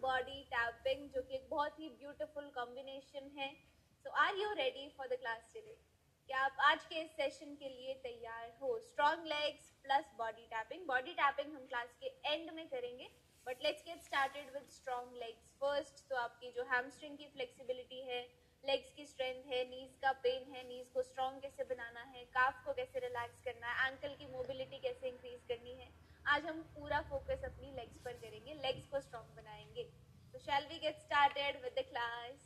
Body tapping, जो कि एक बहुत ही ब्यूटीफुल कॉम्बिनेशन है. So are you ready for the class today? क्या आप आज के इस सेशन के लिए तैयार हो? Strong legs plus body tapping. Body tapping हम क्लास के एंड में करेंगे, but let's get started with strong legs first. तो आपकी जो हैमस्ट्रिंग की फ्लेक्सिबिलिटी है, लेग्स की स्ट्रेंथ है, नीज का पेन है, नीज को स्ट्रॉन्ग कैसे बनाना है, काफ को कैसे रिलैक्स करना है, एंकल की मोबिलिटी कैसे इंक्रीज करनी है, आज हम पूरा फोकस अपनी लेग्स पर करेंगे, लेग्स को स्ट्रॉन्ग बनाएंगे. So shall we get started with the class?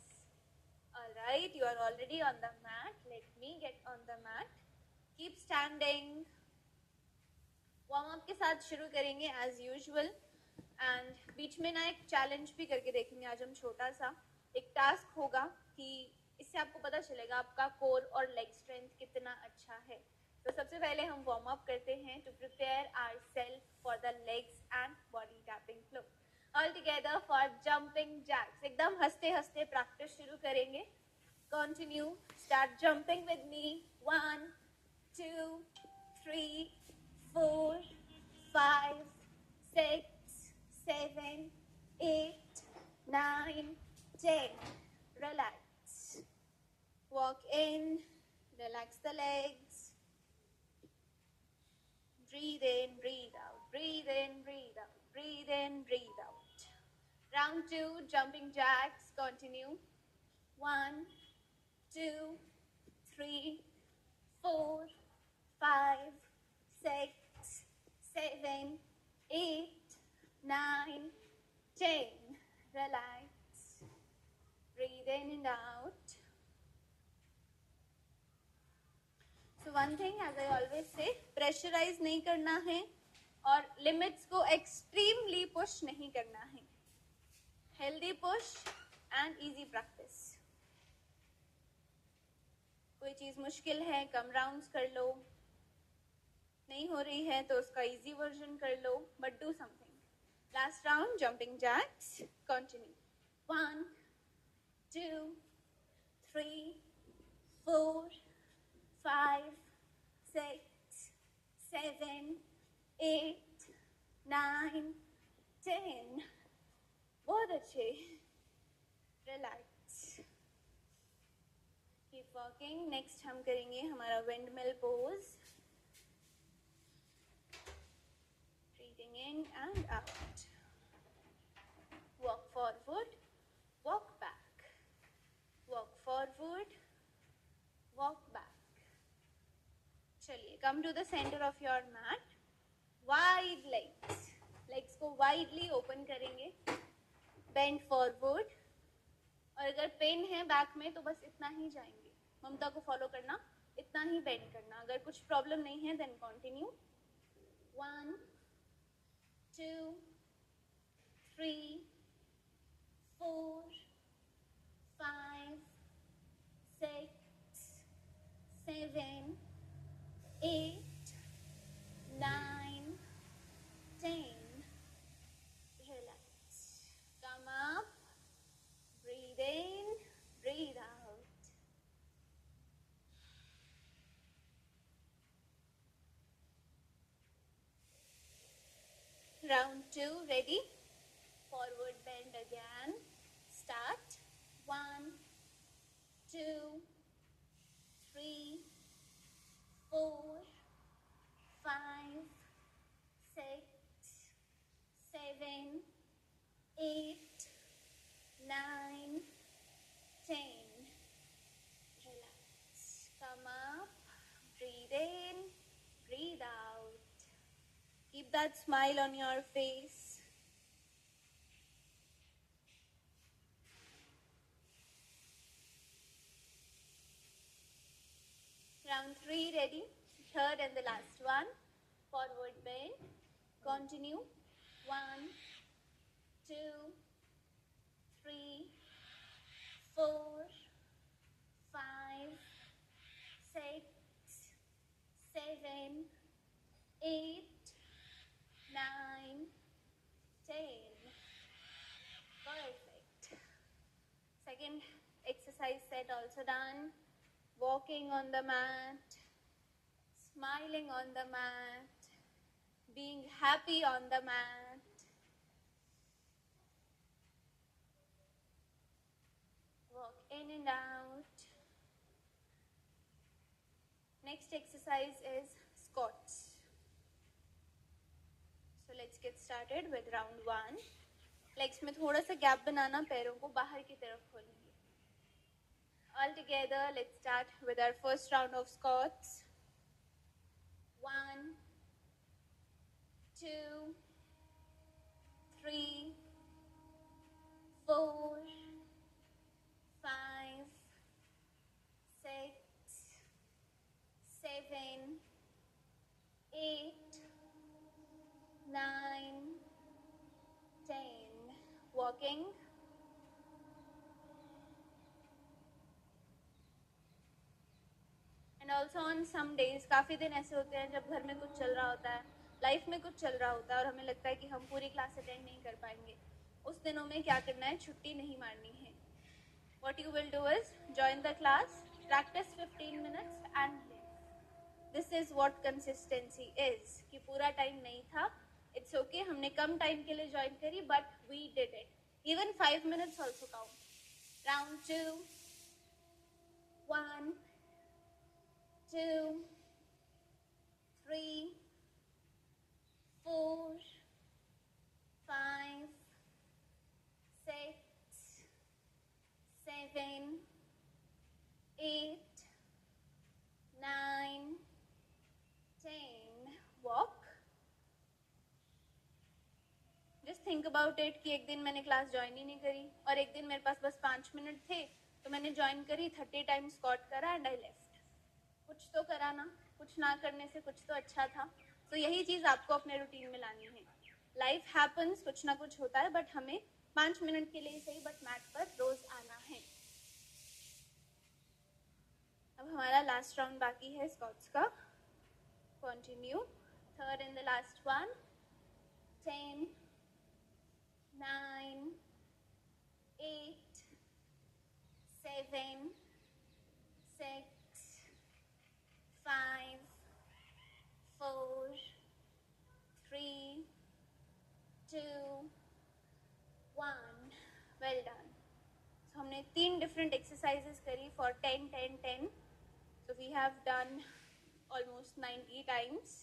All right, you are already on the mat. Let me get on the mat. Keep standing. Warm up के साथ शुरू करेंगे एज यूजुअल. एंड बीच में ना एक challenge भी करके देखेंगे आज हम, छोटा सा एक टास्क होगा कि इससे आपको पता चलेगा आपका कोर और लेग स्ट्रेंथ कितना अच्छा है. तो सबसे पहले हम वार्म अप करते हैं to prepare ourselves for the legs and body tapping flow. All together for jumping jacks. एकदम हंसते हंसते प्रैक्टिस शुरू करेंगे. Continue, start jumping with me. 1 2 3 4 5 6 7 8 9 10. Relax. Walk in, relax the legs. Breathe in, breathe out, breathe in, breathe out, breathe in, breathe out. Round 2, jumping jacks. Continue. 1 2 3 4 5 6 7 8 9 10. Relax. Breathe in and out. So one thing, as I always say, pressurise नहीं करना है और limits को extremely push नहीं करना है. Healthy push and easy practice. कोई चीज मुश्किल है, कम राउंड्स कर लो. नहीं हो रही है तो उसका इजी वर्जन कर लो, but do something. Last round, jumping jacks. Continue. 1 2 3 4 5 6 7 8 9 10. बहुत अच्छे. रिलैक्स. Keep walking. नेक्स्ट हम करेंगे हमारा windmill pose. Breathing in and out. Walk forward, walk back, walk forward, walk back. चलिए, come to the centre of your mat. Wide legs. Legs को widely open करेंगे. Bend forward. और अगर pen है back में तो बस इतना ही जाएंगे. ममता को फॉलो करना, इतना ही बेंड करना. अगर कुछ प्रॉब्लम नहीं है then continue. 1 2 3 4 5 6 7 8 9 10. Relax. Come up. Breathe in, breathe out. Round 2, ready? Forward bend again. Start. 1 2 3 4 5 6 7 8 9 10. Relax. Come up. Breathe in, breathe out. Keep that smile on your face. Round 3, ready? Third and the last one. Forward bend. Continue. 1 2 3 4 5 6 7 8 9 10. Perfect. Second exercise set also done. Walking on the mat, smiling on the mat, being happy on the mat. and out. Next exercise is squats. So let's get started with round 1. Legs में थोड़ा सा gap बनाना, पैरों को बाहर की तरफ खोलेंगे. All together, let's start with our first round of squats. 1, 2, 3, 4, 5, 6, 7, 8, 9, 10. Walking. And also on some days, काफ़ी दिन ऐसे होते हैं जब घर में कुछ चल रहा होता है, लाइफ में कुछ चल रहा होता है और हमें लगता है कि हम पूरी क्लास अटेंड नहीं कर पाएंगे. उस दिनों में क्या करना है, छुट्टी नहीं मारनी है. What you will do is join the class, practice 15 minutes and leave. This is what consistency is. कि पूरा टाइम नहीं था, it's okay, हमने कम टाइम के लिए ज्वाइन करी, but we did it. Even 5 minutes also count. Round 2. 1, 2, 3, 4, 5, 6, 7, 8, 9, 10. Walk. Just think about it कि एक दिन मैंने क्लास ज्वाइन ही नहीं करी और एक दिन मेरे पास बस 5 मिनट थे तो मैंने ज्वाइन करी, 30 टाइम्स स्क्वाट करा एंड आई लेफ्ट. कुछ तो करा ना, कुछ ना करने से कुछ तो अच्छा था. तो यही चीज़ आपको अपने रूटीन में लानी है. लाइफ हैपन्स, कुछ ना कुछ होता है, बट हमें 5 मिनट के लिए सही बट मैट पर रोज आना है. अब हमारा लास्ट राउंड बाकी है स्क्वाट्स का. Continue. Third and the last one. 10, 9, 8, 7, 6, 5, 4, 3, 2, 1. Well done. So हमने 3 different exercises करी for 10, 10, 10. So we have done almost 90 times.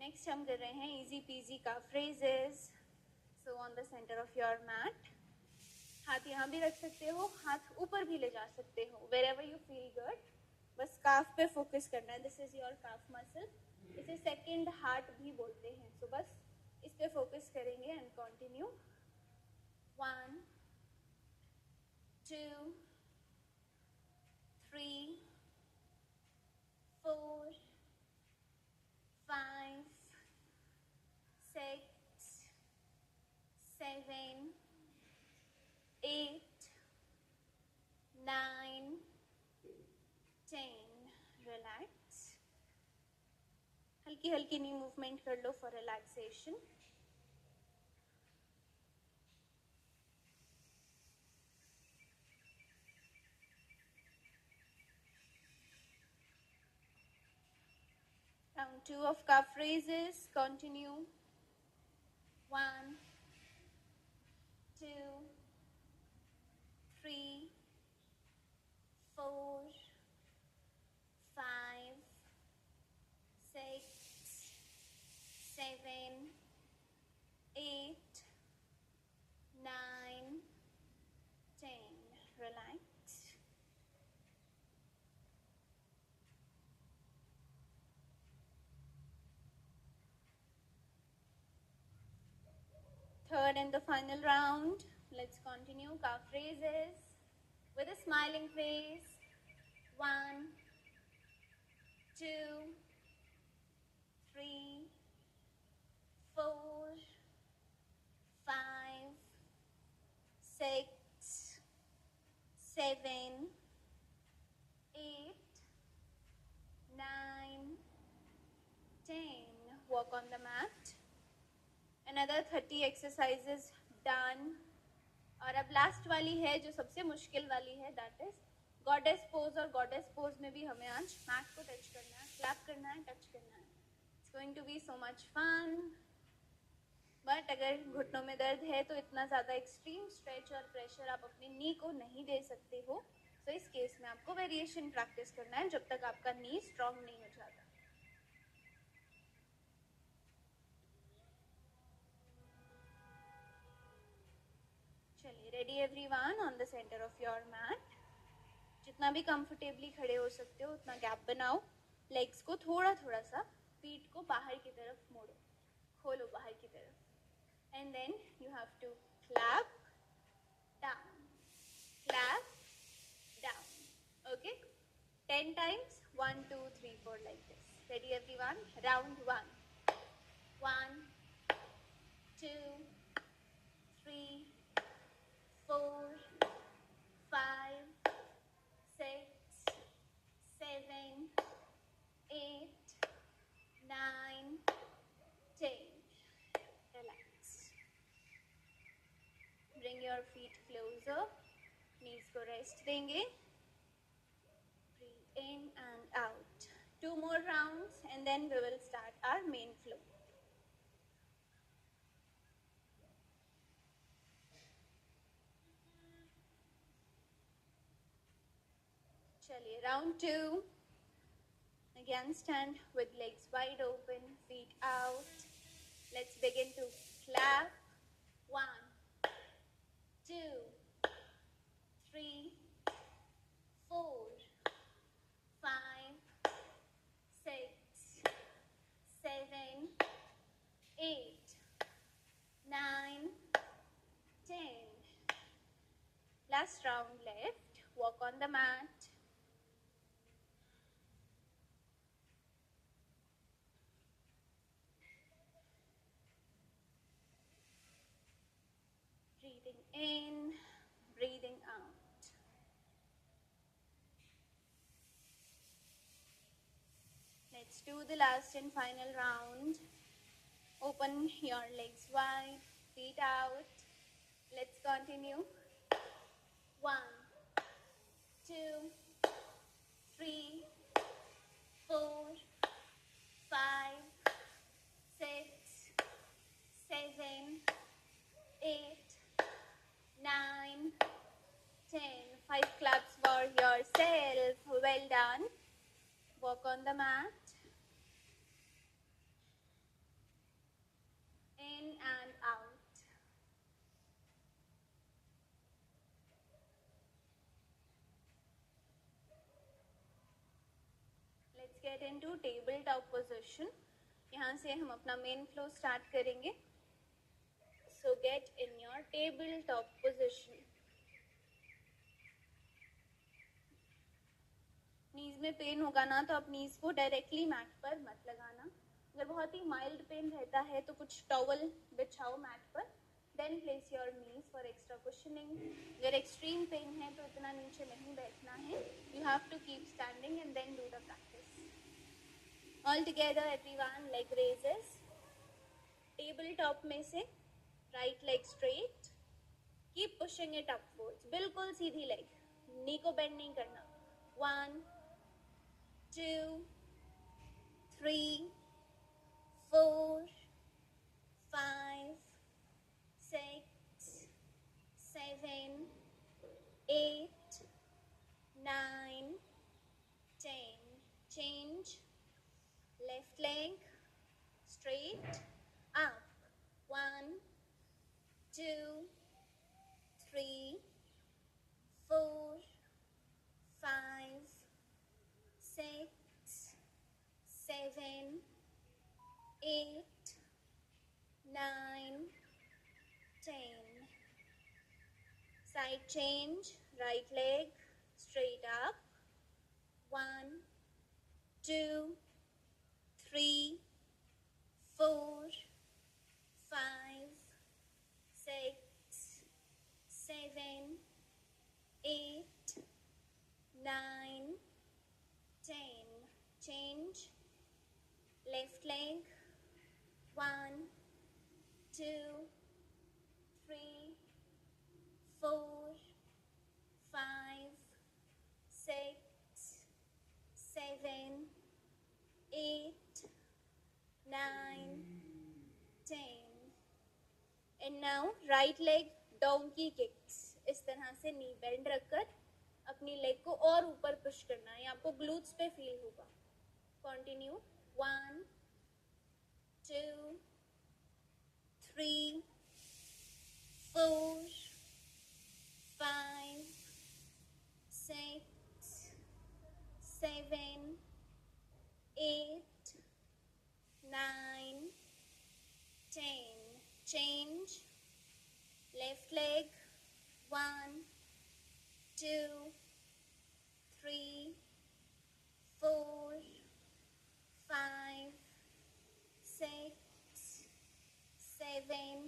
Next हम कर रहे हैं easy peasy calf raises. So on the center of your mat. हाथ यहाँ भी रख सकते हो, हाथ ऊपर भी ले जा सकते हो, wherever you feel good. बस काफ पे फोकस करना है. This is your calf muscle. इसे सेकंड हार्ट भी बोलते हैं. सो बस इस पे फोकस करेंगे एंड कंटिन्यू. 1, 2, 3, 4, 5, 6, 7, 8, 9, 10. Relax. हल्की हल्की नी मूवमेंट कर लो for relaxation. Round 2 of calf raises. Continue. 1, 2, 3, 4, 5, 6, 7, 8, 9, 10. Relax. Third and the final round. Let's continue calf raises with a smiling face. 1, 2, 3, 4, 5, 6, 7, 8, 9, 10. Walk on the mat. Another 30 exercises done. और अब last वाली है जो सबसे मुश्किल वाली है, दैट इज गॉडेस पोज. और गॉडेस पोज में भी हमें आज मैट को टच करना है, क्लैप करना है, टच करना है. It's going to be so much fun. But अगर घुटनों में दर्द है तो इतना ज़्यादा एक्सट्रीम स्ट्रेच और प्रेशर आप अपने नी को नहीं दे सकते हो. तो इस केस में आपको वेरिएशन प्रैक्टिस करना है जब तक आपका नी स्ट्रॉन्ग नहीं हो जाता. चलिए, ready everyone on the centre of your mat. जितना भी कंफर्टेबली खड़े हो सकते हो उतना गैप बनाओ. लेग्स को थोड़ा थोड़ा सा, फीट को बाहर की तरफ मोड़ो, खोलो बाहर की तरफ. And then you have to clap down, clap down. Okay, 10 times, 1 2 3 4 like this. Ready everyone? Round 1. 1 2 3 4 5 6 7 8 9 10. Relax. Bring your feet closer. Knees को rest देंगे. Breathe in and out. 2 more rounds and then we will start our main flow. चलिए, round 2. Again stand with legs wide open, feet out. Let's begin to clap. 1 2 3 4 5 6 7 8 9 10. Last round left. Walk on the mat. Breathing in, breathing out. Let's do the last and final round. Open your legs wide, feet out. Let's continue. 1 2 3 4 5 6 7 8 9 10. 5 claps for yourself. Well done. Walk on the mat. In and out. Let's get into tabletop position. यहाँ से हम अपना main flow start करेंगे. So get in your tabletop position. नीज में pen होगा ना तो आप नीज को डायरेक्टली मैट पर मत लगाना. अगर बहुत ही माइल्ड पेन रहता है तो कुछ टॉवल बिछाओ मैट पर. Then place your knees for extra cushioning. अगर एक्सट्रीम पेन है तो इतना नीचे नहीं बैठना है. You have to keep standing and then do the practice. All together everyone, leg raises. Table top में से right leg straight. Keep pushing it upwards. बिल्कुल सीधी लेग. नी को बेंड नहीं करना. 1 2 3 4 5 6 7 8 9 10. Change. Left leg straight up. 1 2 3 4 5 6 7 8 9 10. Side change. Right leg straight up. 1 2 3 4 5 6 7 8 9 10. Change. Left leg. 1 2 3 4 5 6 7 8 9 10. And now right leg donkey kicks. इस तरह से नी बेंड रखकर अपनी लेग को और ऊपर पुश करना है. आपको ग्लूट्स पे फील होगा. Continue. 1 2 3 4 5 6 7 8 9 10. Change. Left leg. 1 2 3 4 5 6 7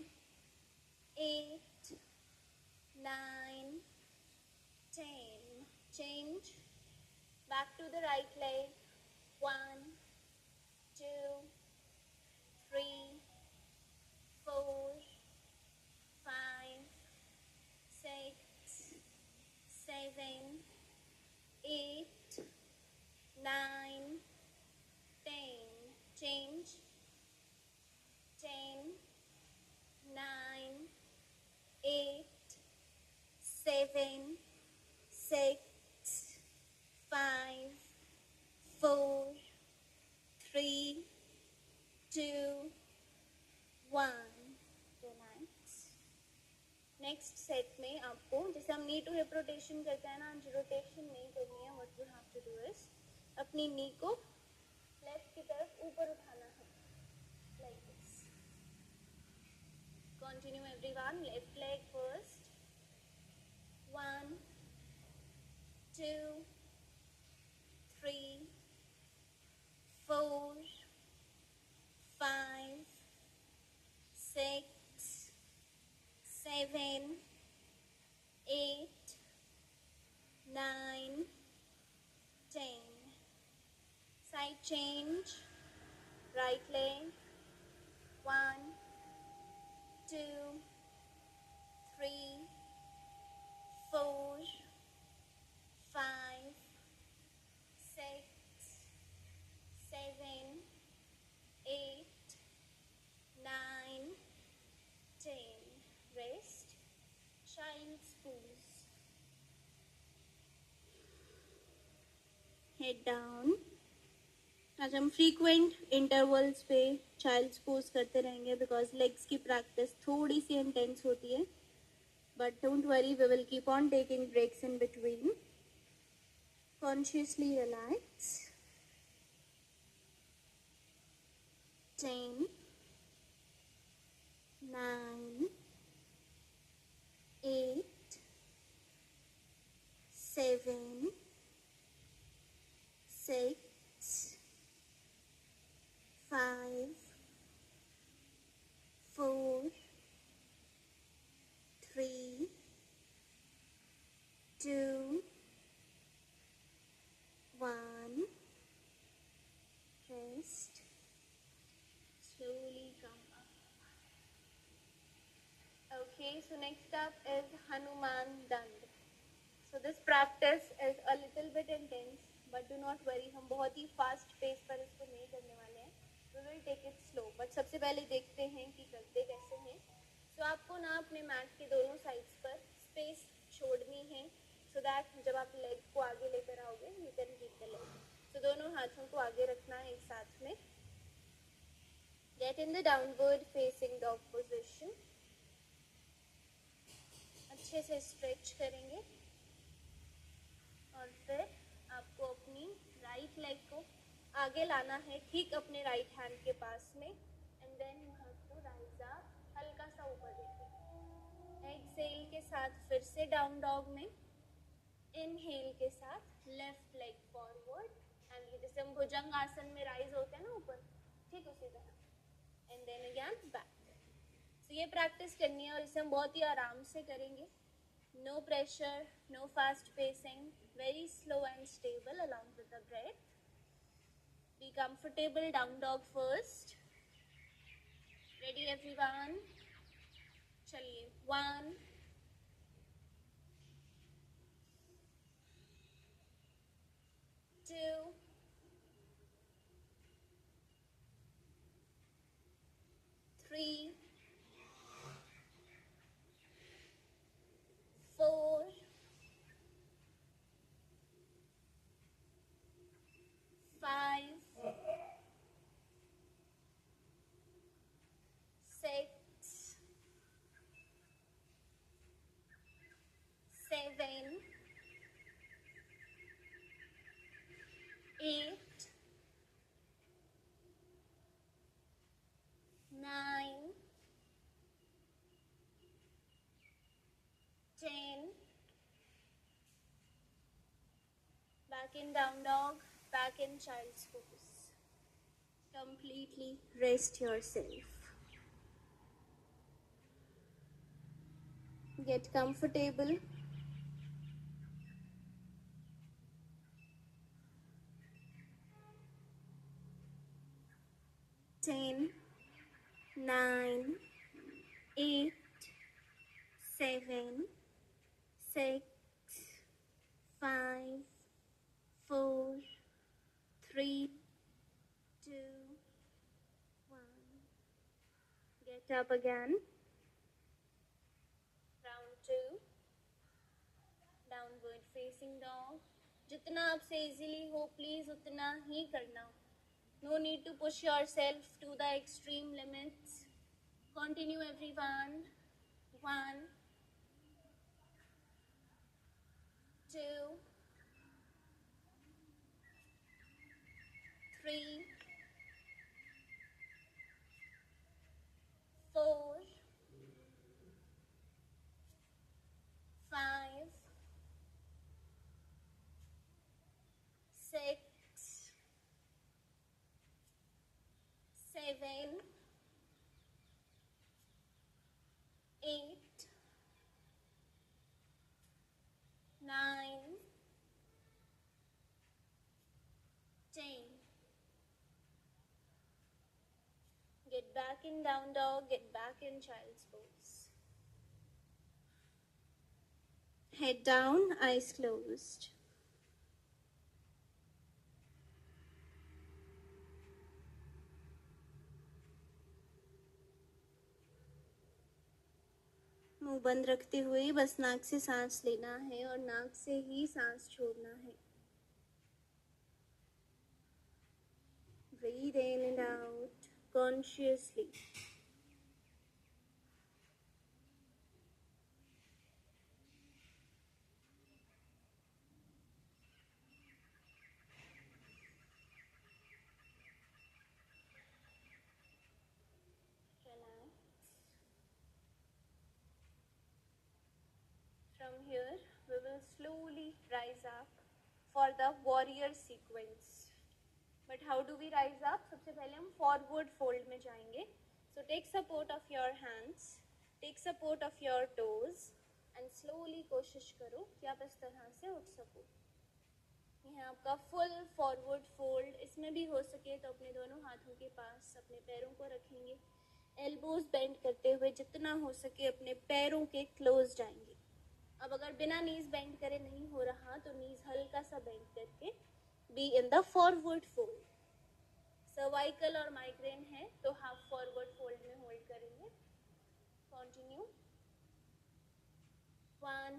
8 9 10. Change. Back to the right leg. 1 2 3 4 5 6 7 8 9 10. Change. 10 9 8 7 6 5 4 3 2 1. Relax. Next set में आपको जैसे हम नी टू हिप रोटेशन करते हैं ना, रोटेशन नहीं करनी है. What you have to do is अपनी नी को लेफ्ट की तरफ ऊपर उठाना है, like this. Continue everyone. Left leg first. 1 2 3 4 5 6 7 8 9 10. Side change. Right leg. 1 2 3 4 5 6 7 8 9 10. Rest. Child's pose. Head down. आज हम फ्रीक्वेंट इंटरवल्स पे चाइल्ड्स पोज करते रहेंगे बिकॉज लेग्स की प्रैक्टिस थोड़ी सी इंटेंस होती है. But don't worry, we will keep on taking breaks in between. Consciously relax. 10 9 8 7 6 5 4 3 2 1. Rest. Slowly come up. Okay, so next up is Hanuman Dand. So this practice is a little bit intense, but do not worry, हम बहुत ही fast pace पर इसको नहीं करने वाले हैं. We will take it slow. But सबसे पहले देखते हैं कि करते कैसे हैं. So आपको ना अपने मैट के दोनों साइड्स पर स्पेस छोड़नी है, so that जब आप लेग को आगे लेकर आओगे, you can keep the leg. So दोनों हाथों को आगे रखना है एक साथ में. Get in the downward facing dog position. अच्छे से स्ट्रेच करेंगे और फिर आपको अपनी राइट लेग को आगे लाना है, ठीक अपने राइट हैंड के पास में. And then you have to rise up. हल्का सा ऊपर देखिए. एक्सहेल के साथ फिर से डाउन डॉग में. इनहेल के साथ लेफ्ट लेग फॉरवर्ड. एंड ये जैसे हम भुजंग आसन में राइज होते हैं ना ऊपर, ठीक उसी तरह. And then again back. तो ये प्रैक्टिस करनी है और इसे हम बहुत ही आराम से करेंगे. No pressure, no fast pacing, very slow and stable along with the breath. Be comfortable. Down dog first. Ready everyone? चलिए. 1 2 3 8, 9, 10. Back in down dog, back in child's pose. Completely rest yourself. Get comfortable. Ten, 9, 8, 7, 6, 5, 4, 3, 2, 1. Get up again. Round 2. Downward facing dog. जितना आपसे easily हो please उतना ही करना. No need to push yourself to the extreme limits. Continue everyone. 1, 2, 3, 4, 5, 6, 7, 8, 9, 10. Get back in down dog, get back in child's pose. Head down, eyes closed. मुंह बंद रखते हुए बस नाक से सांस लेना है और नाक से ही सांस छोड़ना है. Breathe in and out consciously. From here, we will slowly rise up for the warrior sequence. But how do we rise up? सबसे पहले हम forward fold में जाएंगे. So take support of your hands, take support of your toes, and slowly कोशिश करो कि आप इस तरह से उठ सको. यह आपका full forward fold. इसमें भी हो सके तो अपने दोनों हाथों के पास अपने पैरों को रखेंगे. Elbows bend करते हुए जितना हो सके अपने पैरों के close जाएंगे. अब अगर बिना नीज बेंड करे नहीं हो रहा तो नीज हल्का सा बेंड करके be in the forward fold. Cervical और माइग्रेन है तो हाफ फॉरवर्ड फोल्ड में होल्ड करेंगे. Continue. 1,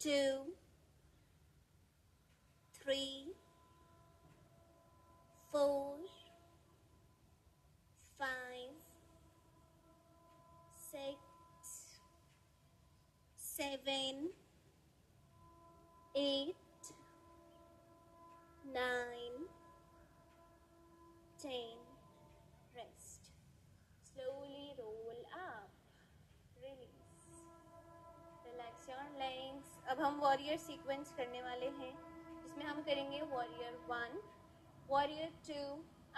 2, 3, 4, 5, 6, 7, 8, 9, 10. Rest. Slowly roll up. Release. Relax your legs. अब हम warrior sequence करने वाले हैं जिसमें हम करेंगे warrior 1, warrior 2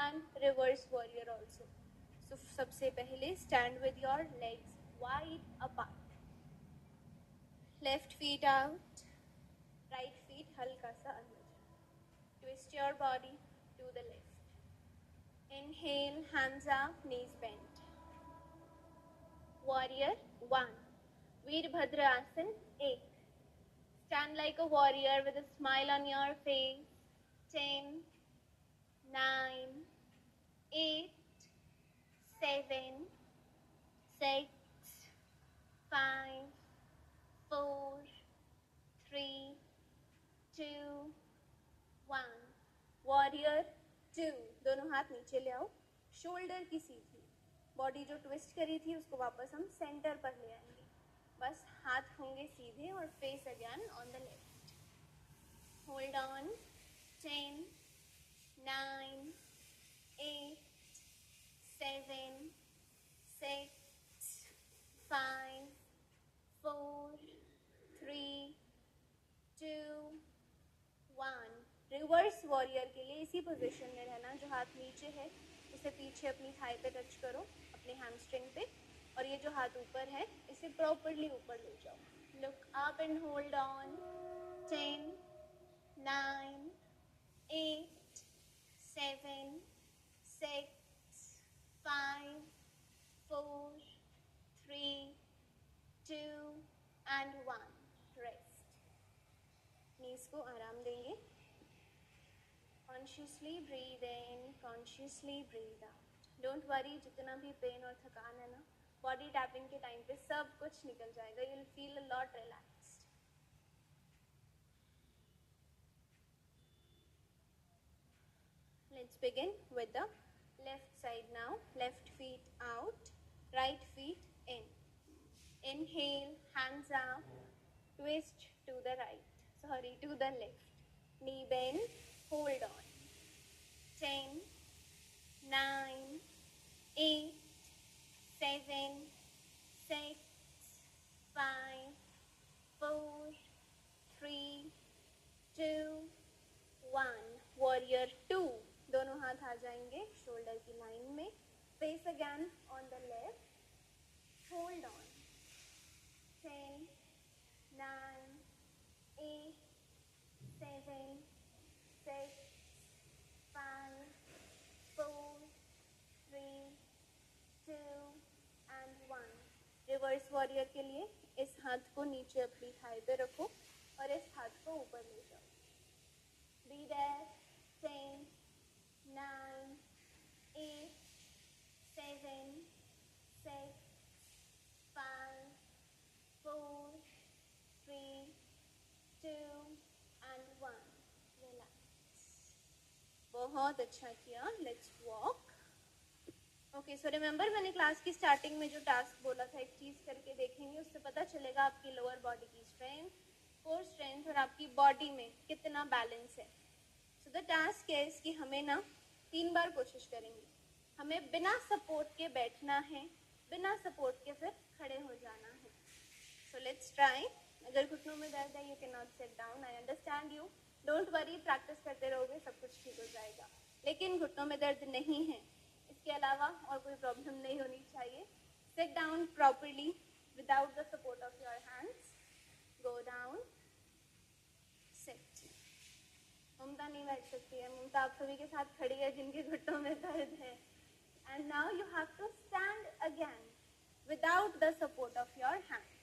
and reverse warrior also. So सबसे पहले stand with your legs wide apart. Left feet out, right feet हल्का सा अंदर. Twist your body to the left. Inhale, hands up, knees bent. Warrior 1. Veerbhadra Asan 8. Stand like a warrior with a smile on your face. 10, 9, 8, 7, 6, 5, 4, 3, 2, 1. Warrior 2. दोनों हाथ नीचे ले आओ. Shoulder की सीधी. Body जो ट्विस्ट करी थी उसको वापस हम सेंटर पर ले आएंगे. बस हाथ होंगे सीधे और face again on the left. hold on, 10, 9, 8, 7, 6, 5, 4, 3, 2, 1. Reverse warrior के लिए इसी पोजीशन में रहना, जो हाथ नीचे है उसे पीछे अपनी थाई पे टच करो, अपने हैमस्ट्रिंग पे, और ये जो हाथ ऊपर है इसे प्रॉपरली ऊपर ले जाओ. Look up and hold on. 10, 9, 8, 7, 6, 5, 4, 3, 2 and 1. Rest. नीज को आराम देंगे. Consciously breathe in, consciously breathe out. Don't worry, जितना भी पेन और थकान है ना, बॉडी टैपिंग के टाइम पे सब कुछ निकल जाएगा. You will feel a lot relaxed. Let's begin with the left side now. Left feet out, right feet in. Inhale, hands up, twist to the right, to the left. Knee bend, hold on. 10, 9, 8, 7, 6, 5, 4, 3, 2, 1. Warrior 2. दोनों हाथ आ जाएंगे shoulder की line में. Face again on the left. Hold on. 10, 9, 8, 7, 6, 5, 4, 3, 2 and 1. Reverse warrior के लिए इस हाथ को नीचे अपनी थाई पे रखो और इस हाथ को ऊपर ले जाओ. Be there. 10, 9, 8, 7, 6, 5, 4, 3, 2 and 1. Relax. बहुत अच्छा किया. Let's walk. Okay, so remember मैंने क्लास की स्टार्टिंग में जो टास्क बोला था, एक चीज़ करके देखेंगे, उससे पता चलेगा आपकी लोअर बॉडी की स्ट्रेंथ, कोर स्ट्रेंथ और आपकी बॉडी में कितना बैलेंस है. सो द टास्क इज कि हमें ना 3 बार कोशिश करेंगे. हमें बिना सपोर्ट के बैठना है, बिना सपोर्ट के फिर खड़े हो जाना है. So let's try. अगर घुटनों में दर्द है, you can not sit down. I understand you. Don't worry, practice करते रहोगे सब कुछ ठीक हो जाएगा. लेकिन घुटनों में दर्द नहीं है, इसके अलावा और कोई प्रॉब्लम नहीं होनी चाहिए. Sit down properly without the support of your hands. Go down. Sit. Mamata नहीं बैठ सकती है. ममता आप सभी के साथ खड़ी है जिनके घुटनों में दर्द है. And now you have to stand again without the support of your hands.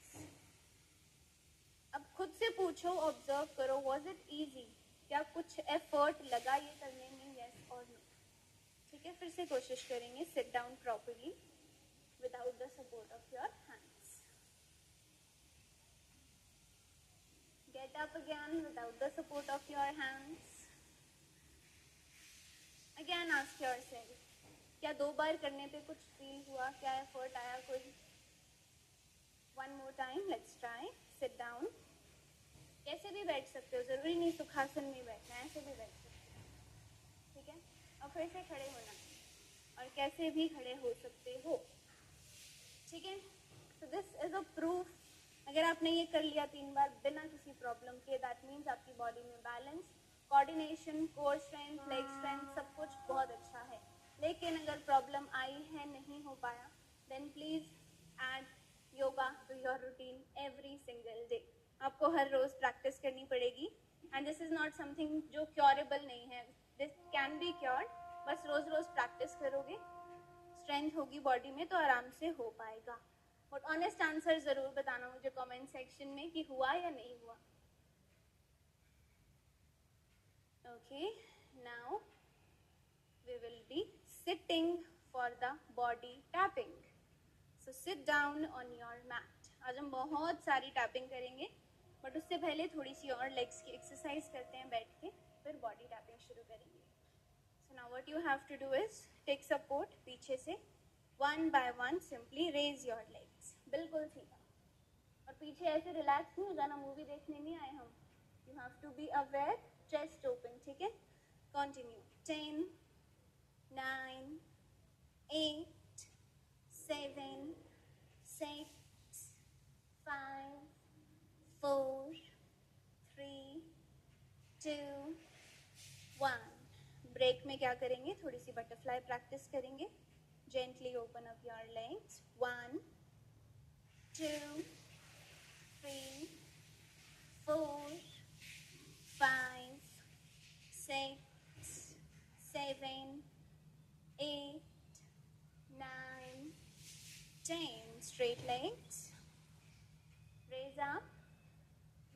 अब खुद से पूछो, ऑब्जर्व करो, वॉज इट ईजी? क्या कुछ एफर्ट लगा ये करने में? यस और नो. ठीक है, फिर से कोशिश करेंगे. Seat down properly without the support of your hands. Get up again without the support of your hands. Again ask yourself, क्या 2 बार करने पे कुछ फील हुआ? क्या एफर्ट आया कोई? One more time. Let's try. Sit down. कैसे भी बैठ सकते हो, जरूरी नहीं सुखासन में बैठना है, ऐसे भी बैठ सकते हो. ठीक है, और फिर से खड़े होना और कैसे भी खड़े हो सकते हो. ठीक है, so this is a proof. अगर आपने ये कर लिया 3 बार बिना किसी प्रॉब्लम के, दैट मीन्स आपकी बॉडी में balance, coordination, core strength, leg strength सब कुछ बहुत अच्छा है. लेकिन अगर प्रॉब्लम आई है, नहीं हो पाया, then please add yoga to your routine every single day. आपको हर रोज प्रैक्टिस करनी पड़ेगी. And this is not something जो क्योरेबल नहीं है. This can be cured. बस रोज रोज प्रैक्टिस करोगे, स्ट्रेंथ होगी बॉडी में, तो आराम से हो पाएगा. और ऑनेस्ट आंसर जरूर बताना मुझे कमेंट सेक्शन में कि हुआ या नहीं हुआ. Okay, now we will be sitting for the body tapping. So sit down on your mat. आज हम बहुत सारी टैपिंग करेंगे, बट उससे पहले थोड़ी सी और लेग्स की एक्सरसाइज करते हैं बैठ के, फिर बॉडी टैपिंग शुरू करेंगे. So now what you have to do is take support पीछे से. 1 by 1 simply raise your legs. बिल्कुल सीधा. और पीछे ऐसे रिलैक्स नहीं हो जाना, मूवी देखने नहीं आए हम. You have to be aware chest open, ठीक है. कंटिन्यू. 10, 9, 8, 7, 6, 5, 4, 3, 2, 1. ब्रेक में क्या करेंगे, थोड़ी सी बटरफ्लाई प्रैक्टिस करेंगे. Gently open up your legs. 1, 2, 3, 4, 5, 6, 7, 8, 9, 10. Straight legs. Raise up.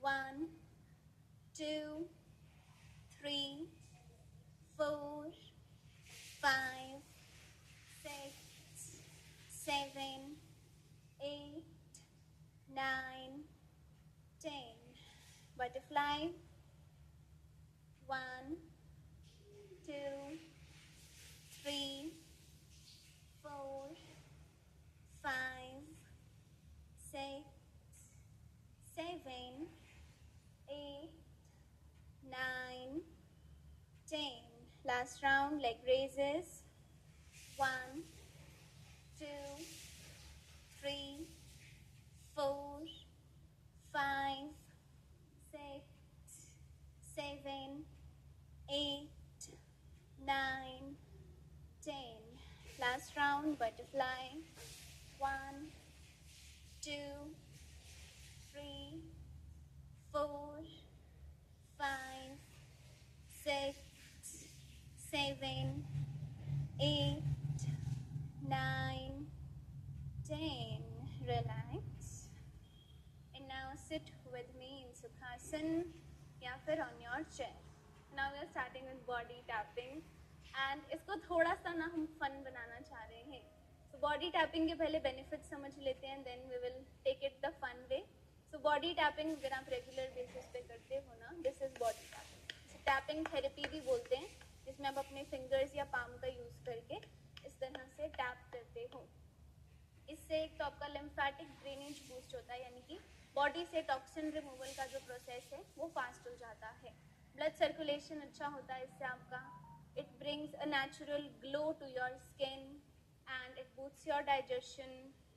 1, 2, 3, 4, 5, 6, 7, 8, 9, 10. Butterfly. 1, 2, 3, 4, 5, 6, 7, 8, 9, 10. Last round, leg raises. 1, 2, 3, 4, 5, 6, 7, 8, 9, 10. Last round, butterfly. 1, 2, 3, 4, 5, 6, 7, 8, 9, 10. Relax. And now sit with me in Sukhasan या फिर on your chair. Now we are starting with body tapping. And इसको थोड़ा सा ना हम fun बनाना चाह रहे हैं. So body tapping के पहले benefits समझ लेते हैं, then we will take it the fun way. So body tapping अगर आप regular basis पे करते हो ना, this is body tapping. So tapping therapy भी बोलते हैं, जिसमें आप अपने fingers या palm का use करके इस तरह से tap करते हो. इससे एक तो आपका lymphatic drainage boost होता है, यानी कि body से toxin removal का जो process है वो fast हो जाता है. Blood circulation अच्छा होता है इससे आपका. It brings a natural glow to your skin and it boosts your digestion.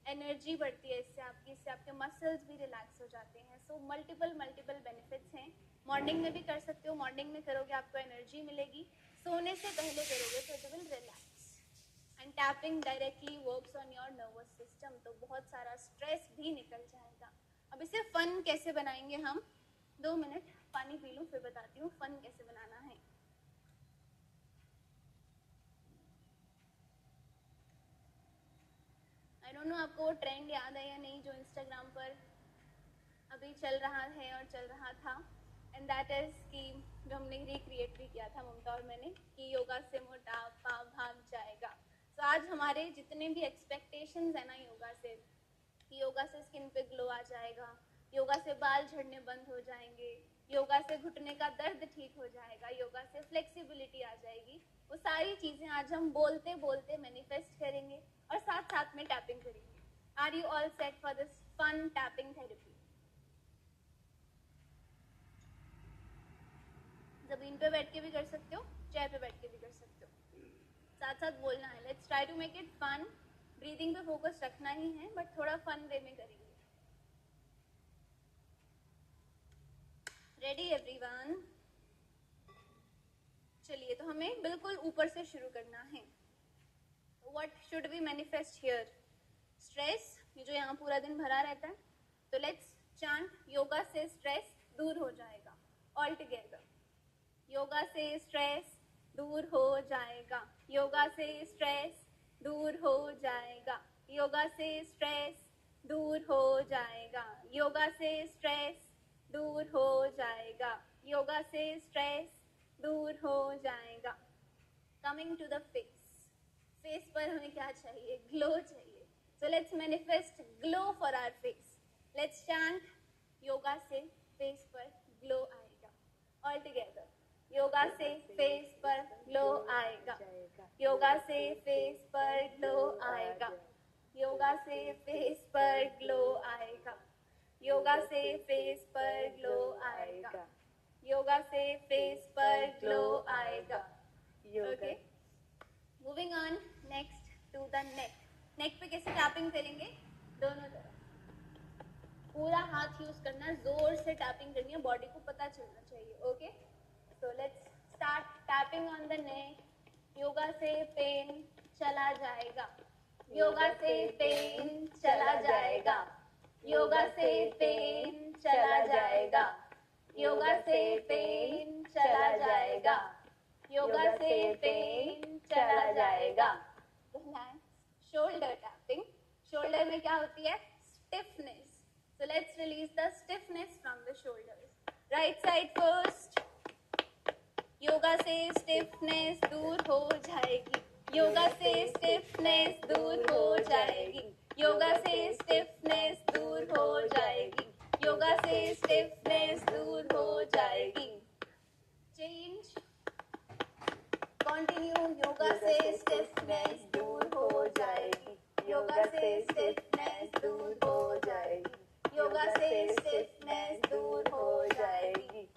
Energy बढ़ती है इससे आपके मसल्स भी रिलैक्स हो जाते हैं. सो मल्टीपल बेनिफिट्स हैं. मॉर्निंग में भी कर सकते हो. मॉर्निंग में करोगे आपको एनर्जी मिलेगी. सोने से पहले करोगे तो it will relax. And tapping directly works on your nervous system, तो बहुत सारा स्ट्रेस भी निकल जाएगा. अब इसे फन कैसे बनाएंगे हम. 2 मिनट पानी पी लूँ फिर बताती हूँ फन कैसे बनाना है. आई डोंट नो आपको वो ट्रेंड याद है या नहीं जो इंस्टाग्राम पर अभी चल रहा है और चल रहा था. एंड दैट इज कि जो हमने रिक्रिएट भी किया था ममता और मैंने, कि योगा से मोटापा भाग जाएगा. तो आज हमारे जितने भी एक्सपेक्टेशंस है ना योगा से, कि योगा से स्किन पे ग्लो आ जाएगा, योगा से बाल झड़ने बंद हो जाएंगे, योगा से घुटने का दर्द ठीक हो जाएगा, योगा से फ्लेक्सिबिलिटी आ जाएगी, वो सारी चीजें आज हम बोलते बोलते मैनिफेस्ट करेंगे और साथ साथ में टैपिंग करेंगे. Are you all set for this fun tapping therapy. जमीन पे बैठ के भी कर सकते हो, चेयर पे बैठ के भी कर सकते हो. साथ साथ बोलना है. Let's try to make it fun. Breathing पे फोकस रखना ही है बट थोड़ा फन वे में करेंगे. Ready everyone. चलिए, तो हमें बिल्कुल ऊपर से शुरू करना है. What should we manifest here. Stress, ये जो यहाँ पूरा दिन भरा रहता है, तो लेट्स चांट योगा से स्ट्रेस दूर हो जाएगा. All together. योगा से स्ट्रेस दूर हो जाएगा. योगा से स्ट्रेस दूर हो जाएगा. योगा से स्ट्रेस दूर हो जाएगा. योगा से स्ट्रेस दूर हो जाएगा. योगा से स्ट्रेस दूर हो जाएगा. Coming to the face. Face पर हमें क्या चाहिए, ग्लो चाहिए. So let's manifest glow for our face. Let's chant yoga से फेस पर ग्लो आएगा. All together. योगा से फेस पर ग्लो आएगा. योगा से फेस पर ग्लो आएगा. योगा से फेस पर ग्लो आएगा. योगा से फेस पर ग्लो आएगा. योगा से फेस पर ग्लो आएगा. Okay, moving on next to the neck. Neck पे कैसे टैपिंग करेंगे? दोनों तरफ पूरा हाथ यूज करना है, जोर से टैपिंग करनी है, बॉडी को पता चलना चाहिए. Okay, so let's start tapping on the neck. Yoga से पेन चला जाएगा. योगा से पेन चला जाएगा. योगा से पेन चला जाएगा. योगा से पेन चला जाएगा. योगा से पेन चला जाएगा. Shoulder tapping. शोल्डर में क्या होती है? Stiffness. So let's release the stiffness from the shoulders. Right side first. Yoga से स्टिफनेस दूर हो जाएगी. योगा से स्टिफनेस दूर हो जाएगी. योगा से स्टिफनेस दूर हो जाएगी. योगा से स्टिफनेस दूर हो जाएगी. चेंज. कंटिन्यू. योगा से स्टिफनेस दूर हो जाएगी. योगा से स्टिफनेस दूर हो जाएगी. योगा से स्टिफनेस दूर हो जाएगी.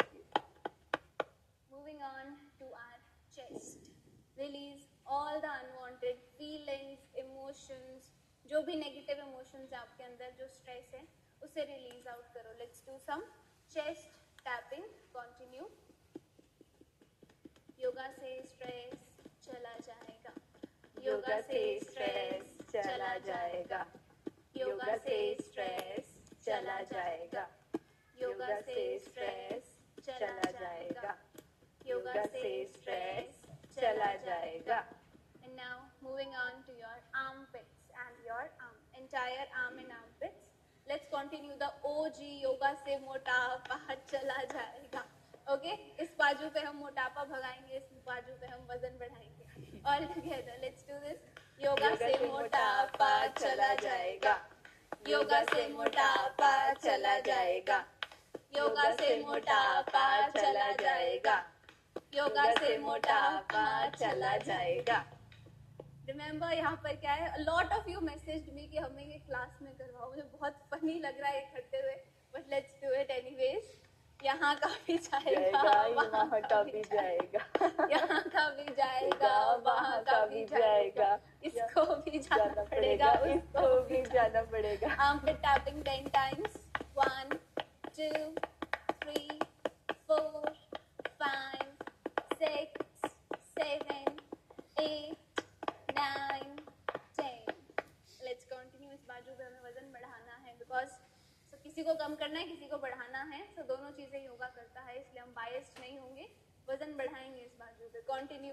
Moving on to our chest. Release all the unwanted feelings, emotions. जो भी नेगेटिव इमोशंस है आपके अंदर, जो स्ट्रेस है, उसे रिलीज आउट करो. Let's do some chest tapping. Continue. Yoga से स्ट्रेस चला जाएगा. योगा से स्ट्रेस चला जाएगा. योगा से स्ट्रेस चला जाएगा. योगा से स्ट्रेस चला जाएगा. योगा से स्ट्रेस चला जाएगा. And now moving on to your armpits and your entire arm and armpits. Let's continue the OG. Yoga से मोटापा चला जाएगा. ओके, इस बाजू पे हम मोटापा भगाएंगे, इस बाजू पे हम वजन बढ़ाएंगे. All together, let's do this. Yoga से मोटापा चला जाएगा. योगा से मोटापा चला जाएगा. योगा से मोटापा चला जाएगा. योगा से मोटापा चला जाएगा. रिमेम्बर, यहाँ पर क्या है, lot of you message me कि हमें ये क्लास में करवाओ. मुझे बहुत फनी लग रहा है ये करते हुए, but let's do it anyways. यहाँ का भी जाएगा, वहाँ का भी जाएगा. यहाँ का भी जाएगा, वहाँ का भी जाएगा. इसको भी जाना पड़ेगा, उसको भी जाना पड़ेगा. Armpit tapping 10 times. 1 2 3 4 5 6 7 8 9 10. Let's continue. इस बाजू पे हमें वजन बढ़ाना है, बिकॉज किसी को कम करना है, किसी को बढ़ाना है. तो दोनों चीजें योगा करता है, इसलिए हम बायस्ड नहीं होंगे. वजन बढ़ाएंगे इस बाजू पे. कंटिन्यू.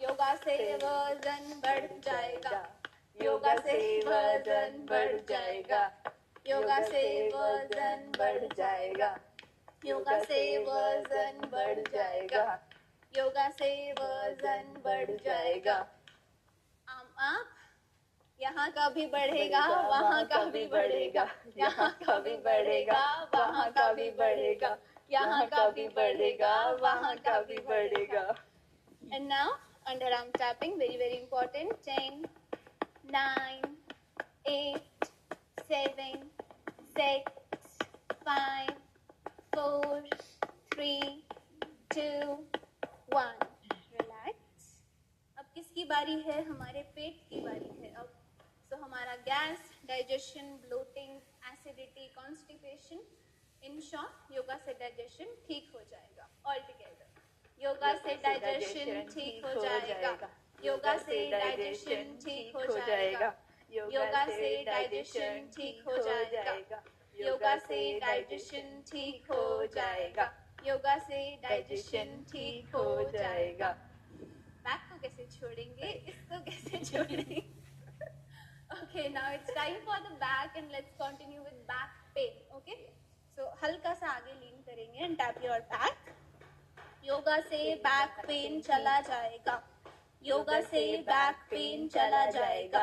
योगा से वजन बढ़ जाएगा. योगा से वजन बढ़ जाएगा. योगा से वजन बढ़ जाएगा. योगा से वजन बढ़ जाएगा. योगा से वजन बढ़ जाएगा. Arm up. यहाँ का भी बढ़ेगा, वहाँ का भी बढ़ेगा. यहाँ का भी बढ़ेगा, वहाँ का भी बढ़ेगा. यहाँ का भी बढ़ेगा, वहाँ का भी बढ़ेगा. And now underarm tapping, very very important. 10 9 8 7 6 5 4 3 2 1. Relax. अब किसकी बारी है? हमारे पेट की बारी है अब. तो हमारा gas, digestion, bloating, acidity, constipation, in short yoga से डाइजेशन ठीक हो जाएगा. All together. योगा से डाइजेशन ठीक हो जाएगा. योगा से डाइजेशन ठीक हो जाएगा. योगा से डाइजेशन ठीक हो जाएगा. योगा से डाइजेशन ठीक हो जाएगा. योगा से डाइजेशन ठीक हो जाएगा. बैक को कैसे छोड़ेंगे, इसको कैसे छोड़ेंगे? Okay, now it's time for the back and let's continue with back pain. Okay, so हल्का सा आगे लीन करेंगे and tap your back. Yoga से बैक पेन चला जाएगा. योगा से बैक पेन चला जाएगा.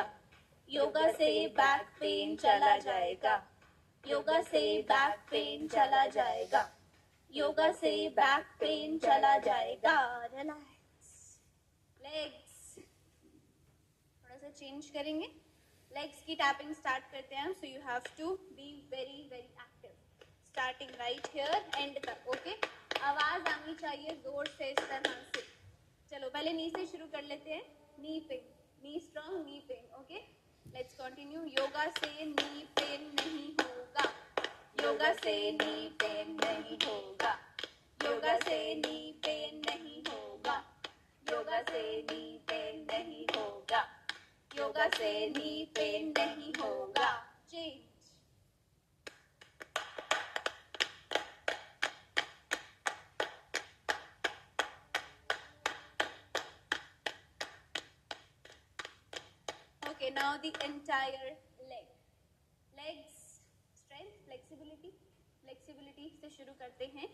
योगा से बैक पेन चला जाएगा. योगा से बैक पेन चला जाएगा. योगा से बैक पेन चला जाएगा. रिलैक्स. लेग्स थोड़ा सा चेंज करेंगे. लेग्स की टैपिंग स्टार्ट करते हैं. So you have to be very very active. Starting right here end तक. ओके, आवाज आनी चाहिए जोर से इस तरह से। चलो पहले नी से शुरू कर लेते हैं। Knee pain, knee strong, knee pain. Okay, let's continue. Yoga से नी पेन नहीं होगा, योगा से नी पेन नहीं होगा, योगा से नी पेन नहीं होगा, योगा से नी पेन नहीं होगा, योगा से नी पेन नहीं होगा। Change. Okay, now the entire leg. Legs, strength, flexibility. Flexibility से शुरू करते हैं।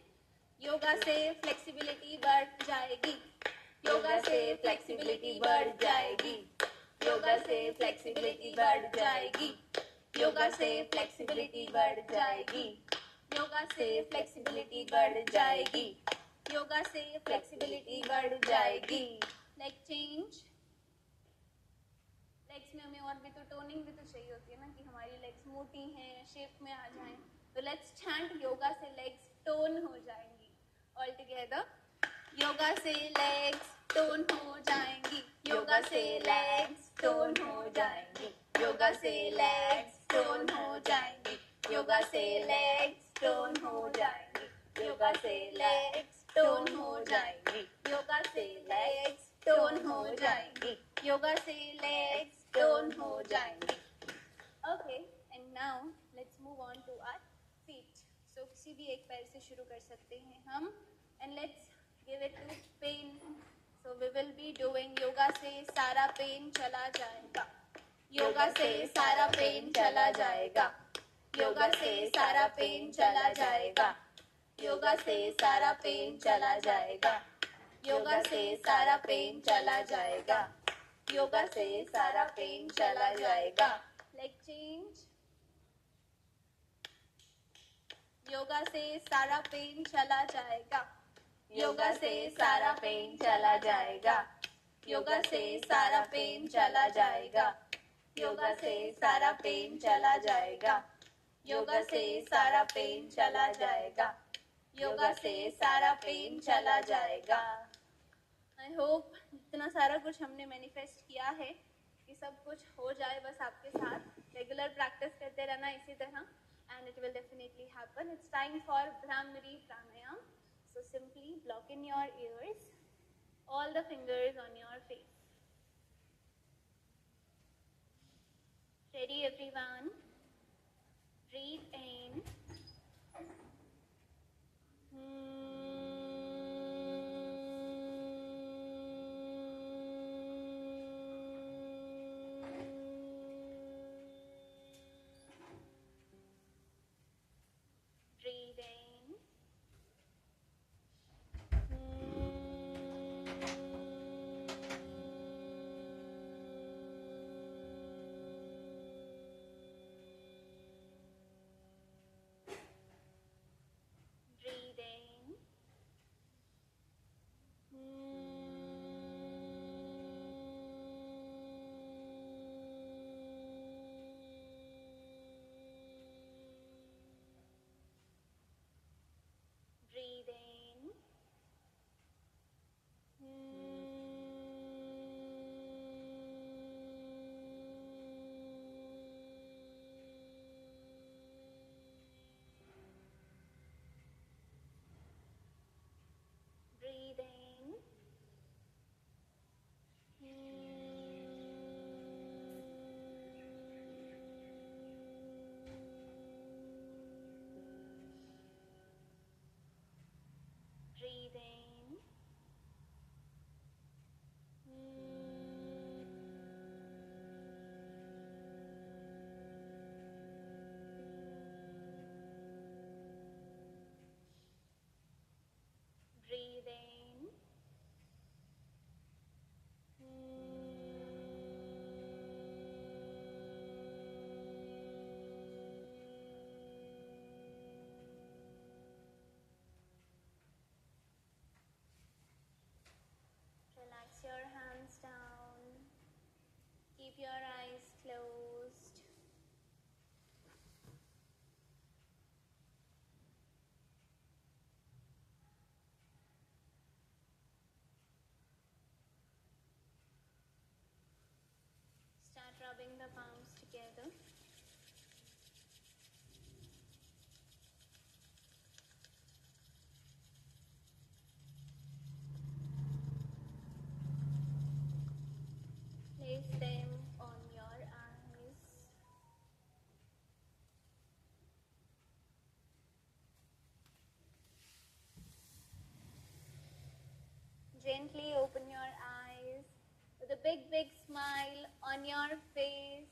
योगा से flexibility बढ़ जाएगी, योगा से flexibility बढ़ जाएगी, योगा से flexibility बढ़ जाएगी, योगा से flexibility बढ़ जाएगी, योगा से flexibility बढ़ जाएगी, योगा से flexibility बढ़ जाएगी। Leg change. लेग्स में हमें और भी तो टोनिंग भी तो चाहिए होती है ना, कि हमारी लेग्स मोटी हैं, शेप में आ जाएं। तो लेट्स चैंट योगा से लेग्स टोन हो जाएंगी। ऑल टुगेदर, योगा से लेग्स टोन हो जाएंगी, योगा से लेग्स टोन हो जाएंगी, योगा से लेग्स टोन हो जाएंगी, योगा से लेग्स टोन हो जाएंगी, योगा से लेग्स टोन हो जाएंगी, योगा से लेग्स टोन हो जाएंगी, योगा से लेग्स टोन हो जाएंगी। Okay, and now let's move on to our feet. So किसी भी एक पैर से शुरू कर सकते हैं हम, and let's give it to pain. So we will be doing yoga से सारा पेन चला जाएगा, योगा से सारा पेन चला जाएगा, योगा से सारा पेन चला जाएगा, योगा से सारा पेन चला जाएगा, योगा से सारा पेन चला जाएगा, योगा से सारा पेन चला जाएगा। Leg change. योगा से सारा पेन चला जाएगा, योगा से सारा पेन चला जाएगा, योगा से सारा पेन चला जाएगा, योगा से सारा पेन चला जाएगा, योगा से सारा पेन चला जाएगा, योगा से सारा पेन चला जाएगा। आई होप इतना सारा कुछ हमने मैनिफेस्ट किया है कि सब कुछ हो जाए बस आपके साथ। रेगुलर प्रैक्टिस करते रहना इसी तरह, and it will definitely happen. It's time for bhramari pranayama. So simply block in your ears, all the fingers on your face. Ready everyone? Breathe in. Breathe in. place them on your eyes. Gently open your eyes with a big, big smile on your face.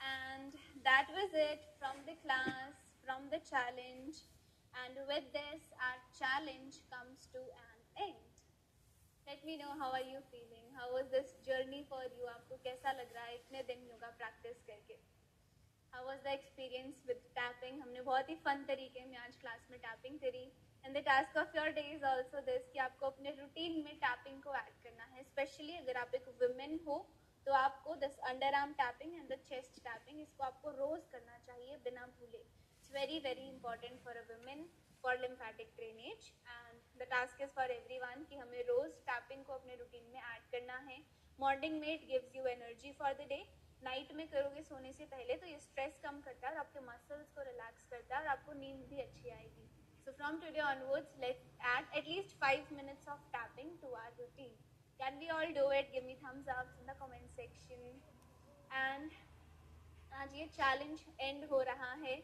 And that was it from the class, from the challenge. And with this, our challenge comes to an end. Let me know how are you feeling. How was this journey for you? आपको कैसा लग रहा है इतने दिन yoga practice करके? How was the experience with tapping? हमने बहुत ही फन तरीके में आज क्लास में टैपिंग करी. And the task of your day is also this कि आपको अपने रूटीन में टैपिंग को ऐड करना है. स्पेशली अगर आप एक वुमेन हो तो आपको this under arm tapping and the chest tapping इसको आपको रोज करना चाहिए बिना भूले. It's very very important for a women for lymphatic drainage and the task is for everyone कि हमें रोज टैपिंग को अपने रूटीन में ऐड करना है. मॉर्निंग में it gives you energy for the day. Night में करोगे सोने से पहले तो ये स्ट्रेस कम करता है और आपके मसल्स को रिलैक्स करता है और आपको नींद भी अच्छी आएगी. So from today onwards let's add at least 5 minutes of tapping to our routine. Can we all do it? Give me thumbs up in the comment section. And आज ये challenge end हो रहा है,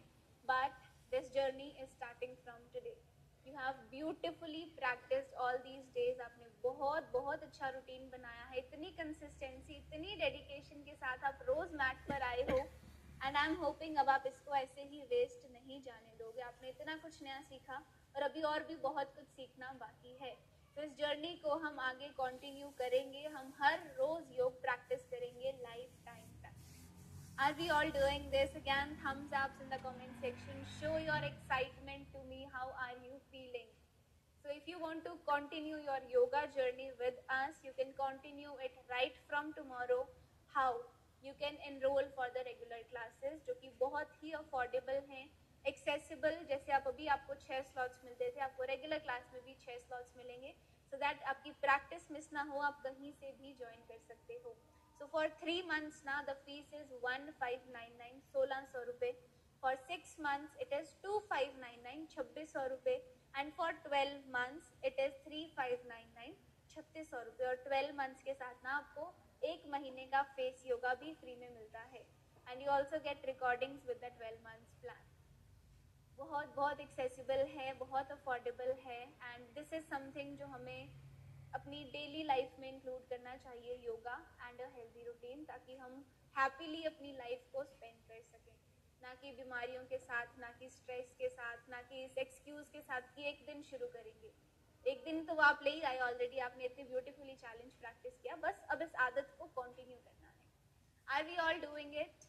but this journey is starting from today. You have beautifully practiced all these days. आपने बहुत बहुत अच्छा routine बनाया है. इतनी कंसिस्टेंसी, इतनी डेडिकेशन के साथ आप रोज मैट पर आए हो. एंड आई एम होपिंग अब आप इसको ऐसे ही वेस्ट नहीं जाने दोगे. आपने इतना कुछ नया सीखा और अभी और भी बहुत कुछ सीखना बाकी है. तो इस जर्नी को हम आगे कंटिन्यू करेंगे. हम हर रोज योग प्रैक्टिस करेंगे लाइफ टाइम तक. Are we all doing this? Again, thumbs ups in the comment section. Show your excitement to me. How are you feeling? So if you want to continue your yoga journey with us, you can continue it right from tomorrow. How? You can enroll for the regular classes जो कि बहुत ही affordable हैं, accessible. जैसे आप अभी आपको 6 slots मिलते थे, आपको regular class में भी 6 slots मिलेंगे, so that आपकी practice miss ना हो, आप कहीं से भी join कर सकते हो. So for 3 months now, the fees is 1599, 1600 रुपए. For 6 months, it is 2599, 2600 रुपए. And for 12 months, it is 3599, 3600 रुपए. और 12 months के साथ ना आपको 1 महीने का फेस योगा भी फ्री में मिलता है. And you also get recordings with the 12 months plan. बहुत बहुत accessible है, बहुत affordable है. And this is something जो हमें अपनी डेली लाइफ में इंक्लूड करना चाहिए, yoga and a healthy routine, ताकि हम हैप्पीली अपनी लाइफ को स्पेंड कर सकें. ना कि बीमारियों के साथ, ना कि स्ट्रेस के साथ, ना कि इस एक्सक्यूज के साथ कि एक दिन शुरू करेंगे. एक दिन तो आप ले ही आए ऑलरेडी, आपने इतनी ब्यूटीफुली चैलेंज प्रैक्टिस किया, बस अब इस आदत को कंटिन्यू करना है. Are we all doing it?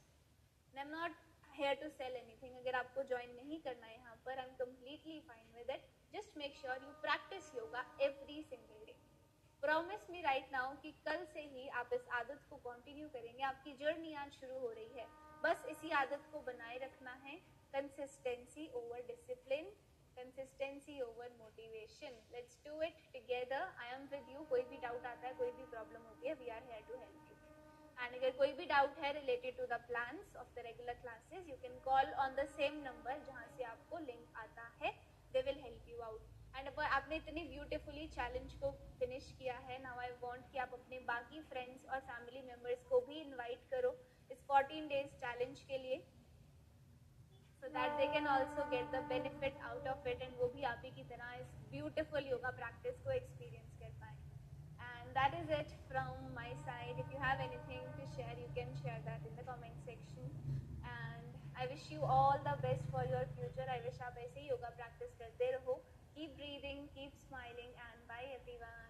I am not here to sell anything. अगर आपको ज्वाइन नहीं करना है यहाँ पर, I am completely fine with it. Just make sure you practice yoga every single day. Promise me right now कि कल से ही आप इस आदत को कंटिन्यू करेंगे. आपकी जर्नी आज शुरू हो रही है, बस इसी आदत को बनाए रखना है. Consistency over discipline, consistency over motivation. Let's do it together. I am with you. कोई भी डाउट आता है, कोई भी प्रॉब्लम होती है, we are here to help you. And अगर कोई भी डाउट है related to the plans of the regular classes, you can call on the same number जहाँ से आपको लिंक आता है. They will help you out. And आपने इतनी ब्यूटीफुली चैलेंज को फिनिश किया है, नाउ आई वांट कि आप अपने बाकी फ्रेंड्स और फैमिली मेम्बर्स को भी इनवाइट करो इस 14 days चैलेंज के लिए, so that they can also get the benefit out of it, and वो भी आप ही की तरह इस ब्यूटीफुल योगा प्रैक्टिस को एक्सपीरियंस कर पाए. And that is it from my side. If you have anything to share, you can share that in the comment section. And I wish you all the best for your future. I wish आप ऐसे ही yoga practice करते रहो. Keep breathing, keep smiling, and bye everyone.